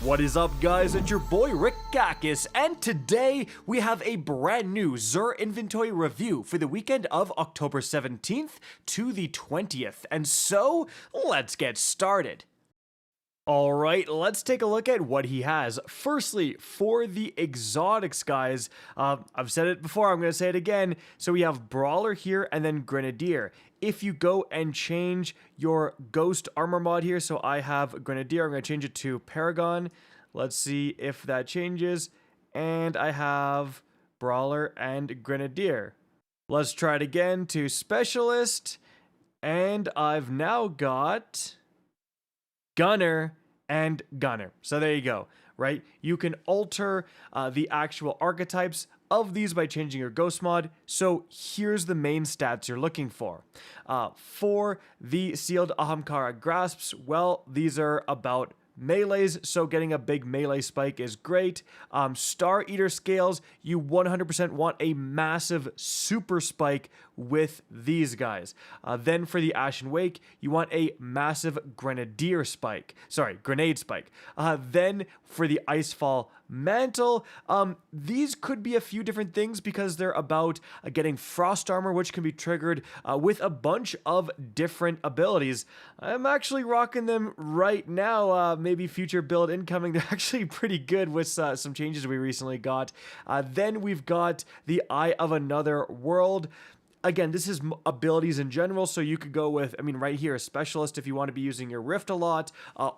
What is up, guys? It's your boy Rickakis, and today we have a brand new Xur Inventory review for the weekend of October 17th to the 20th. And so, let's get started. Alright, let's take a look at what he has. Firstly, for the exotics, guys, I've said it before, I'm going to say it again. So we have Brawler here and then Grenadier. If you go and change your Ghost Armor mod here, so I have Grenadier, I'm going to change it to Paragon. Let's see if that changes. And I have Brawler and Grenadier. Let's try it again to Specialist. And I've now got Gunner and Gunner. So there you go, right? You can alter the actual archetypes of these by changing your ghost mod. So here's the main stats you're looking for. For the sealed Ahamkara grasps, well, these are about melees, so getting a big melee spike is great. Star Eater scales, you 100% want a massive super spike with these guys. Then for the Ashen Wake, you want a massive grenade spike. Then for the Icefall Mantle, these could be a few different things because they're about getting Frost Armor, which can be triggered with a bunch of different abilities. I'm actually rocking them right now, maybe future build incoming. They're actually pretty good with some changes we recently got. Then we've got the Eye of Another World. Again, this is abilities in general, so you could go with, right here, a Specialist if you want to be using your Rift a lot,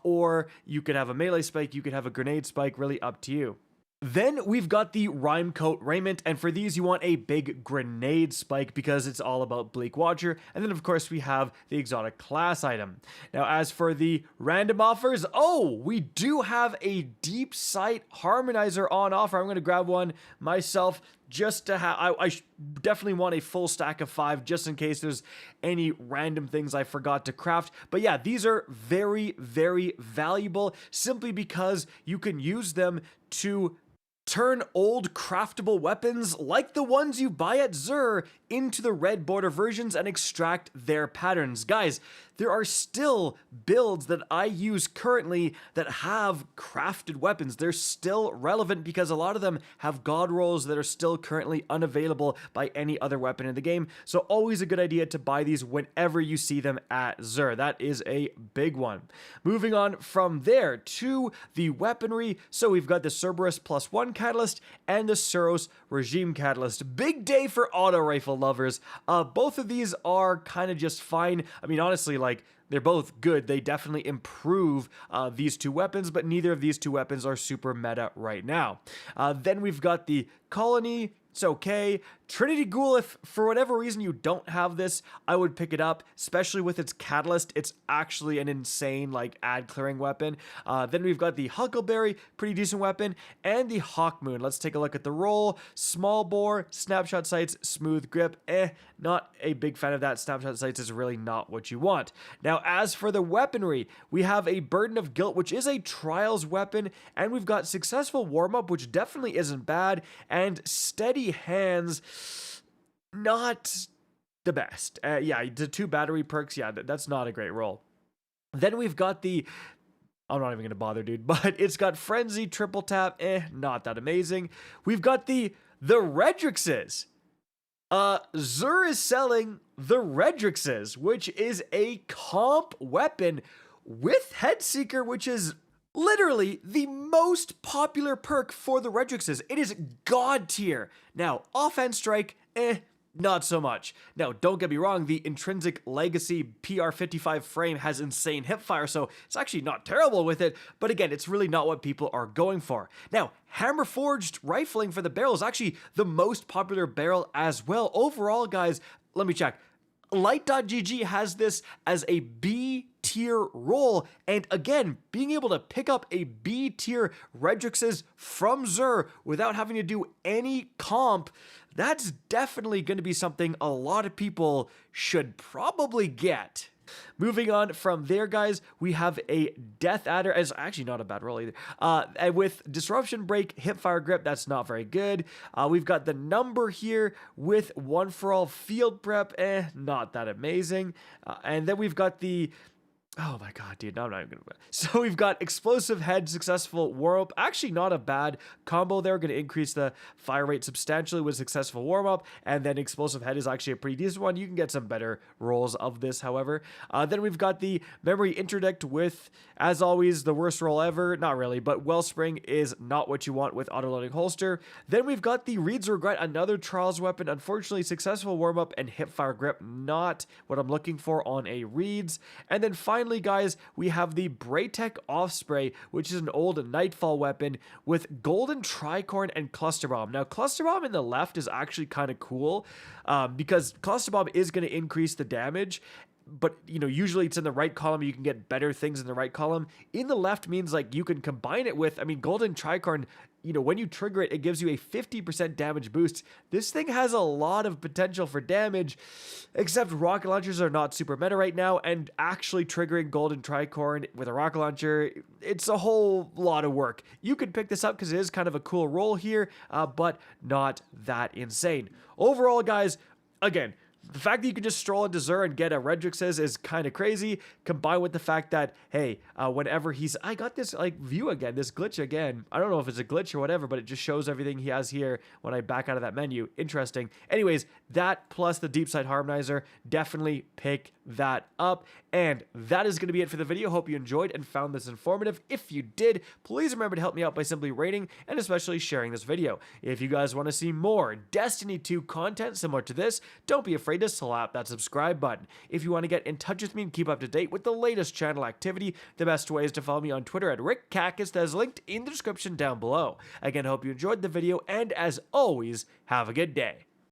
or you could have a melee spike, you could have a grenade spike, really up to you. Then we've got the Rhyme Coat Raiment, and for these you want a big grenade spike because it's all about Bleak Watcher. And then of course we have the exotic class item. Now as for the random offers, we do have a Deepsight Harmonizer on offer. I'm going to grab one myself just to have, I definitely want a full stack of 5 just in case there's any random things I forgot to craft. But yeah, these are very, very valuable simply because you can use them to turn old craftable weapons like the ones you buy at Xur into the red border versions and extract their patterns. Guys, there are still builds that I use currently that have crafted weapons. They're still relevant because a lot of them have god rolls that are still currently unavailable by any other weapon in the game. So always a good idea to buy these whenever you see them at Xur. That is a big one. Moving on from there to the weaponry. So we've got the Cerberus +1 Catalyst and the Suros Regime Catalyst. Big day for auto rifle lovers. Both of these are kind of just fine. Honestly, they're both good. They definitely improve these two weapons, but neither of these two weapons are super meta right now. Then we've got the Colony. It's okay. Trinity Ghoul, if for whatever reason you don't have this, I would pick it up, especially with its catalyst. It's actually an insane, ad clearing weapon. Then we've got the Huckleberry, pretty decent weapon, and the Hawkmoon. Let's take a look at the roll. Small bore, snapshot sights, smooth grip. Not a big fan of that. Snapshot sights is really not what you want. Now, as for the weaponry, we have a Burden of Guilt, which is a Trials weapon, and we've got Successful Warm-Up, which definitely isn't bad, and Steady Hands, not the best. The 2 battery perks, that's not a great roll. Then we've got the, I'm not even going to bother, dude, but it's got Frenzy, Triple Tap, not that amazing. We've got the REDRIX'S. Xur is selling the REDRIX'S, which is a comp weapon with Headseeker, which is literally the most popular perk for the REDRIX'S. It is god tier. Now, offense strike, not so much. Now, don't get me wrong, the Intrinsic Legacy PR55 frame has insane hipfire, so it's actually not terrible with it, but again, it's really not what people are going for. Now, Hammer Forged Rifling for the barrel is actually the most popular barrel as well. Overall, guys, let me check. Light.gg has this as a B tier roll, and again, being able to pick up a B tier REDRIX'S from Xur without having to do any comp, that's definitely going to be something a lot of people should probably get. Moving on from there, guys, we have a Death Adder. It's actually not a bad roll either. And with Disruption Break, Hipfire Grip, that's not very good. We've got the Number here with One for All Field Prep, not that amazing. And then we've got the Oh my god, dude, I'm not even gonna. So we've got Explosive Head, Successful Warm-Up. Actually, not a bad combo there. Going to increase the fire rate substantially with Successful Warm-Up, and then Explosive Head is actually a pretty decent one. You can get some better rolls of this, however. Then we've got the Memory Interdict with, as always, the worst roll ever. Not really, but Wellspring is not what you want with Autoloading Holster. Then we've got the Reed's Regret, another Trials weapon. Unfortunately, Successful Warm-Up and Hipfire Grip, not what I'm looking for on a Reed's. And then finally, guys, we have the Braytech Offspray, which is an old Nightfall weapon with Golden Tricorn and Cluster Bomb. Now, Cluster Bomb in the left is actually kind of cool because Cluster Bomb is going to increase the damage, but usually it's in the right column. You can get better things in the right column. In the left means like you can combine it with, Golden Tricorn, when you trigger it, it gives you a 50% damage boost. This thing has a lot of potential for damage, except rocket launchers are not super meta right now, and actually triggering Golden Tricorn with a rocket launcher, it's a whole lot of work. You could pick this up because it is kind of a cool roll here, but not that insane. Overall, guys, again, the fact that you can just stroll into Xur and get a REDRIX'S is kind of crazy, combined with the fact that, hey, whenever I got this, view again, this glitch again. I don't know if it's a glitch or whatever, but it just shows everything he has here when I back out of that menu. Interesting. Anyways, that plus the Deepsight Harmonizer, definitely pick that up. And that is going to be it for the video. Hope you enjoyed and found this informative. If you did, please remember to help me out by simply rating and especially sharing this video. If you guys want to see more Destiny 2 content similar to this, don't be afraid to slap that subscribe button. If you want to get in touch with me and keep up to date with the latest channel activity, the best way is to follow me on Twitter at RickCactus, that is linked in the description down below. Again, hope you enjoyed the video, and as always, have a good day.